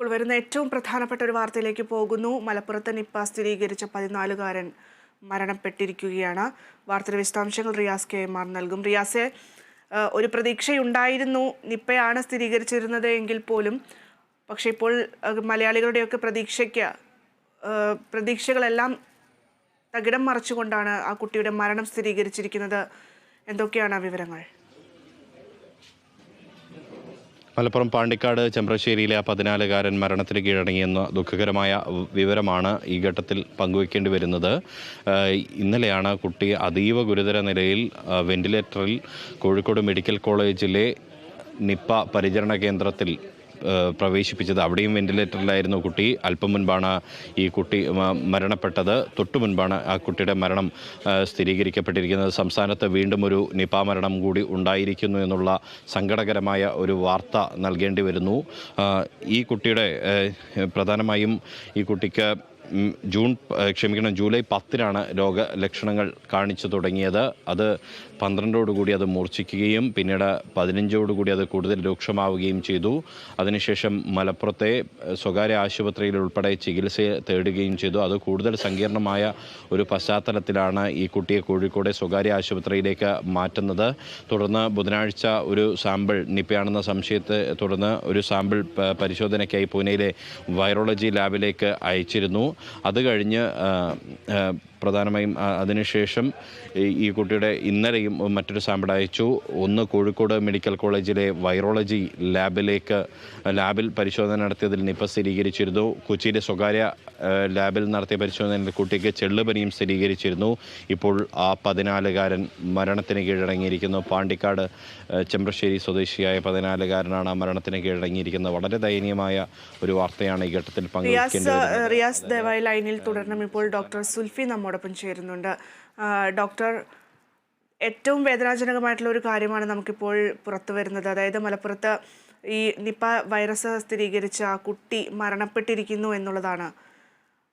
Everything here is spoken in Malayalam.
ഇപ്പോൾ വരുന്ന ഏറ്റവും പ്രധാനപ്പെട്ട ഒരു വാർത്തയിലേക്ക് പോകുന്നു. മലപ്പുറത്ത് നിപ്പ സ്ഥിരീകരിച്ച 14-കാരൻ മരണപ്പെട്ടിരിക്കുകയാണ്. വാർത്തയുടെ വിശദാംശങ്ങൾ റിയാസ് KMR നൽകും. റിയാസെ, ഒരു പ്രതീക്ഷയുണ്ടായിരുന്നു നിപ്പയാണ് സ്ഥിരീകരിച്ചിരുന്നത് എങ്കിൽ പോലും, പക്ഷേ ഇപ്പോൾ മലയാളികളുടെയൊക്കെ പ്രതീക്ഷകളെല്ലാം തകിടം മറിച്ചുകൊണ്ടാണ് ആ കുട്ടിയുടെ മരണം സ്ഥിരീകരിച്ചിരിക്കുന്നത്. എന്തൊക്കെയാണ് വിവരങ്ങൾ? മലപ്പുറം പാണ്ടിക്കാട് ചെമ്പ്രശ്ശേരിയിലെ ആ 14-കാരൻ മരണത്തിന് കീഴടങ്ങിയെന്ന ദുഃഖകരമായ വിവരമാണ് ഈ ഘട്ടത്തിൽ പങ്കുവയ്ക്കേണ്ടി വരുന്നത്. ഇന്നലെയാണ് കുട്ടി അതീവ ഗുരുതര നിലയിൽ വെന്റിലേറ്ററിൽ കോഴിക്കോട് മെഡിക്കൽ കോളേജിലെ നിപ്പ പരിചരണ കേന്ദ്രത്തിൽ പ്രവേശിപ്പിച്ചത്. അവിടെയും വെന്റിലേറ്ററിലായിരുന്നു കുട്ടി. അല്പം മുൻപാണ് ഈ കുട്ടി മരണപ്പെട്ടത്. തൊട്ടു മുൻപാണ് ആ കുട്ടിയുടെ മരണം സ്ഥിരീകരിക്കപ്പെട്ടിരിക്കുന്നത്. സംസ്ഥാനത്ത് വീണ്ടും ഒരു നിപ മരണം കൂടി ഉണ്ടായിരിക്കുന്നു എന്നുള്ള സങ്കടകരമായ ഒരു വാർത്ത നൽകേണ്ടി വരുന്നു. ഈ കുട്ടിയുടെ പ്രധാനമായും ഈ കുട്ടിക്ക് ജൂലൈ 10-നാണ് രോഗലക്ഷണങ്ങൾ കാണിച്ചു തുടങ്ങിയത്. അത് 12-ഓടുകൂടി അത് മൂർച്ഛിക്കുകയും പിന്നീട് 15-ഓടുകൂടി അത് കൂടുതൽ രൂക്ഷമാവുകയും ചെയ്തു. അതിനുശേഷം മലപ്പുറത്തെ സ്വകാര്യ ആശുപത്രിയിൽ ഉൾപ്പെടെ ചികിത്സ തേടുകയും ചെയ്തു. അത് കൂടുതൽ സങ്കീർണമായ ഒരു പശ്ചാത്തലത്തിലാണ് ഈ കുട്ടിയെ കോഴിക്കോട് സ്വകാര്യ ആശുപത്രിയിലേക്ക് മാറ്റുന്നത്. തുടർന്ന് ബുധനാഴ്ച ഒരു സാമ്പിൾ നിപ്പയാണെന്ന സംശയത്തെ തുടർന്ന് ഒരു സാമ്പിൾ പരിശോധനയ്ക്കായി പൂനെയിലെ വൈറോളജി ലാബിലേക്ക് അയച്ചിരുന്നു. അത് കഴിഞ്ഞ് പ്രധാനമായും അതിനുശേഷം ഈ കുട്ടിയുടെ ഇന്നലെയും മറ്റൊരു സാമ്പിൾ അയച്ചു. ഒന്ന് കോഴിക്കോട് മെഡിക്കൽ കോളേജിലെ വൈറോളജി ലാബിൽ പരിശോധന നടത്തിയതിൽ നിപ്പ സ്ഥിരീകരിച്ചിരുന്നു. കൊച്ചിയിലെ സ്വകാര്യ ലാബിൽ നടത്തിയ പരിശോധനയിൽ കുട്ടിക്ക് ചെള്ളുപനിയും സ്ഥിരീകരിച്ചിരുന്നു. ഇപ്പോൾ ആ 14-കാരൻ മരണത്തിന് കീഴടങ്ങിയിരിക്കുന്നു. പാണ്ടിക്കാട് ചെമ്പ്രശ്ശേരി സ്വദേശിയായ 14-കാരനാണ് ആ മരണത്തിന് കീഴടങ്ങിയിരിക്കുന്നത്. വളരെ ദയനീയമായ ഒരു വാർത്തയാണ് ഈ ഘട്ടത്തിൽ പങ്കുവയ്ക്കേണ്ടത്. റിയാസ് ദയവായി ലൈനിൽ തുടരണം. ഇപ്പോൾ ഡോക്ടർ സുൽഫി നമ്മോടൊപ്പം ചേരുന്നുണ്ട്. ഡോക്ടർ, ഏറ്റവും വേദനാജനകമായിട്ടുള്ള ഒരു കാര്യമാണ് നമുക്കിപ്പോൾ പുറത്തു വരുന്നത്. അതായത് മലപ്പുറത്ത് ഈ നിപ്പ വൈറസ് സ്ഥിരീകരിച്ച കുട്ടി മരണപ്പെട്ടിരിക്കുന്നു എന്നുള്ളതാണ്.